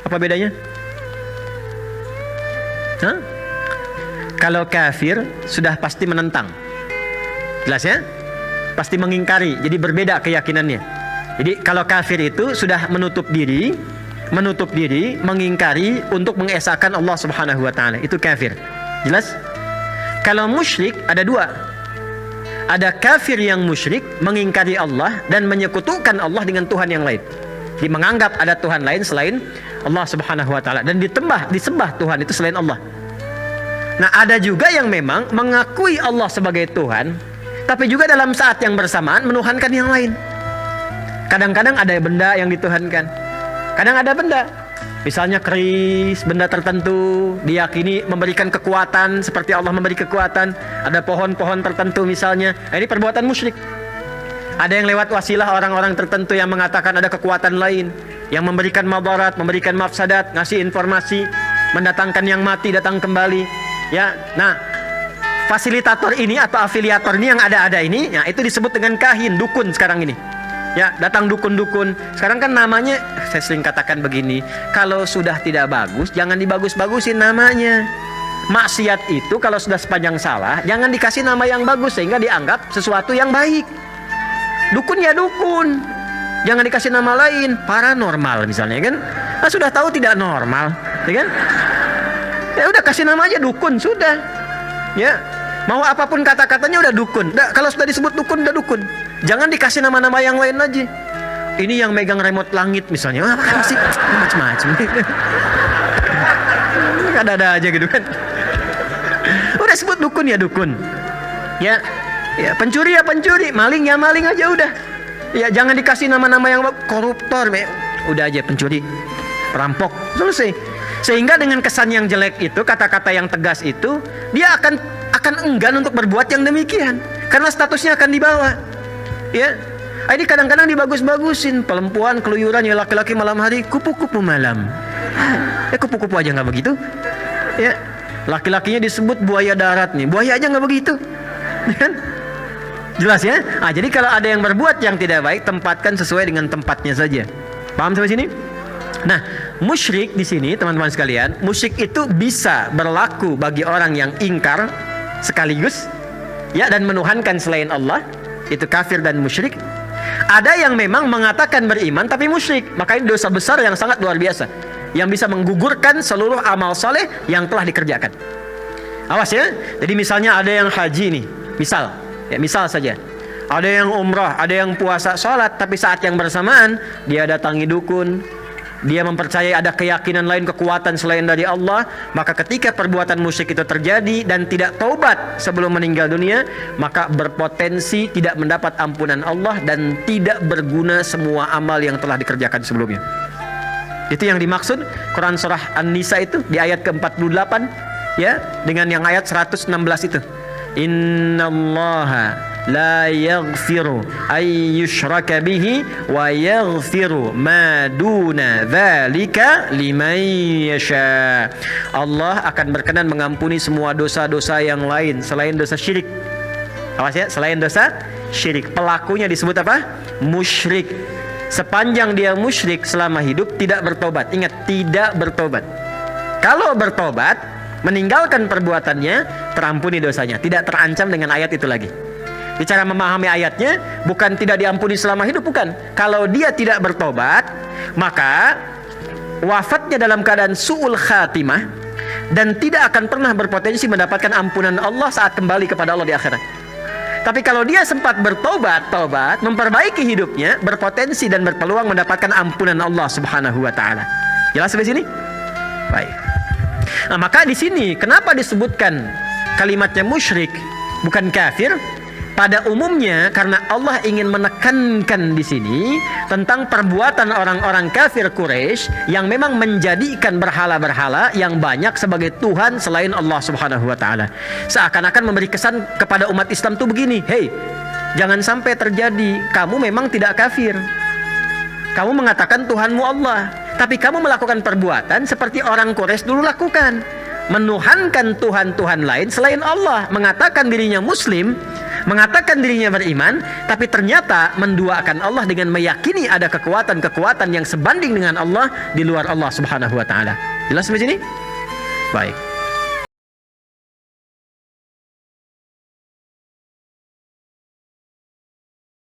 Apa bedanya? Hah? Kalau kafir sudah pasti menentang. Jelas ya? Pasti mengingkari. Jadi berbeda keyakinannya. Jadi kalau kafir itu sudah menutup diri, mengingkari untuk mengesahkan Allah Subhanahu wa taala. Itu kafir. Jelas? Kalau musyrik ada dua. Ada kafir yang musyrik, mengingkari Allah dan menyekutukan Allah dengan Tuhan yang lain. Dia menganggap ada Tuhan lain selain Allah Subhanahu wa taala dan disembah Tuhan itu selain Allah. Nah, ada juga yang memang mengakui Allah sebagai Tuhan, tapi juga dalam saat yang bersamaan menuhankan yang lain. Kadang-kadang ada benda yang dituhankan. Kadang ada benda, misalnya keris, benda tertentu diyakini memberikan kekuatan seperti Allah memberi kekuatan. Ada pohon-pohon tertentu misalnya. Nah, ini perbuatan musyrik. Ada yang lewat wasilah orang-orang tertentu yang mengatakan ada kekuatan lain yang memberikan madarat, memberikan mafsadat, ngasih informasi, mendatangkan yang mati datang kembali. Ya, nah, fasilitator ini atau afiliator ini yang ada ini, ya itu disebut dengan kahin, dukun sekarang ini. Ya, datang dukun-dukun. Sekarang kan namanya, saya sering katakan begini, kalau sudah tidak bagus, jangan dibagus-bagusin namanya. Maksiat itu kalau sudah sepanjang salah, jangan dikasih nama yang bagus sehingga dianggap sesuatu yang baik. Dukun ya dukun, jangan dikasih nama lain, paranormal misalnya kan. Nah, sudah tahu tidak normal, ya kan? Ya udah kasih nama aja dukun sudah. Ya, mau apapun kata-katanya udah dukun. Kalau sudah disebut dukun udah dukun. Jangan dikasih nama-nama yang lain aja. Ini yang megang remote langit misalnya. Apa sih? Macam-macam. Ada aja gitu kan. Udah sebut dukun ya dukun. Ya, pencuri ya pencuri, maling ya maling aja udah. Ya jangan dikasih nama-nama yang koruptor. Udah aja pencuri, perampok, selesai. Sehingga dengan kesan yang jelek itu, kata-kata yang tegas itu, dia akan enggan untuk berbuat yang demikian karena statusnya akan dibawa. Ya, ini kadang-kadang dibagus-bagusin, perempuan keluyuran ya laki-laki malam hari kupu-kupu malam. Kupu-kupu aja nggak begitu. Ya, laki-lakinya disebut buaya darat nih, buaya aja nggak begitu. Kan? Jelas ya? Ah, jadi kalau ada yang berbuat yang tidak baik, tempatkan sesuai dengan tempatnya saja. Paham sampai sini? Nah, musyrik di sini teman-teman sekalian, musyrik itu bisa berlaku bagi orang yang ingkar sekaligus ya dan menuhankan selain Allah, itu kafir dan musyrik. Ada yang memang mengatakan beriman tapi musyrik, maka ini dosa besar yang sangat luar biasa yang bisa menggugurkan seluruh amal soleh yang telah dikerjakan. Awas ya. Jadi misalnya ada yang haji nih, misal saja. Ada yang umrah, ada yang puasa, sholat, tapi saat yang bersamaan dia datangi dukun, dia mempercayai ada keyakinan lain, kekuatan selain dari Allah, maka ketika perbuatan musyrik itu terjadi dan tidak taubat sebelum meninggal dunia, maka berpotensi tidak mendapat ampunan Allah dan tidak berguna semua amal yang telah dikerjakan sebelumnya. Itu yang dimaksud Quran surah An-Nisa itu di ayat ke-48 ya, dengan yang ayat 116 itu. Innallaha la yaghfiru ay yushraka bihi wa yaghfiru ma duna dzalika liman yasha. Allah akan berkenan mengampuni semua dosa-dosa yang lain selain dosa syirik. Awas ya, selain dosa syirik. Pelakunya disebut apa? Musyrik. Sepanjang dia musyrik selama hidup tidak bertobat. Ingat, tidak bertobat. Kalau bertobat, meninggalkan perbuatannya, terampuni dosanya, tidak terancam dengan ayat itu lagi. Bicara memahami ayatnya, bukan tidak diampuni selama hidup, bukan. Kalau dia tidak bertobat, maka wafatnya dalam keadaan su'ul khatimah dan tidak akan pernah berpotensi mendapatkan ampunan Allah saat kembali kepada Allah di akhirat. Tapi kalau dia sempat bertobat, memperbaiki hidupnya, berpotensi dan berpeluang mendapatkan ampunan Allah Subhanahu wa taala. Jelas sampai sini? Baik. Nah, maka di sini kenapa disebutkan kalimatnya musyrik bukan kafir? Pada umumnya karena Allah ingin menekankan di sini tentang perbuatan orang-orang kafir Quraisy yang memang menjadikan berhala-berhala yang banyak sebagai Tuhan selain Allah Subhanahu wa taala. Seakan-akan memberi kesan kepada umat Islam tuh begini, "Hei, jangan sampai terjadi kamu memang tidak kafir. Kamu mengatakan Tuhanmu Allah, tapi kamu melakukan perbuatan seperti orang Quraisy dulu lakukan, menuhankan Tuhan-Tuhan lain selain Allah, mengatakan dirinya muslim, mengatakan dirinya beriman, tapi ternyata menduakan Allah dengan meyakini ada kekuatan-kekuatan yang sebanding dengan Allah di luar Allah Subhanahu wa taala. Jelas begini? Baik.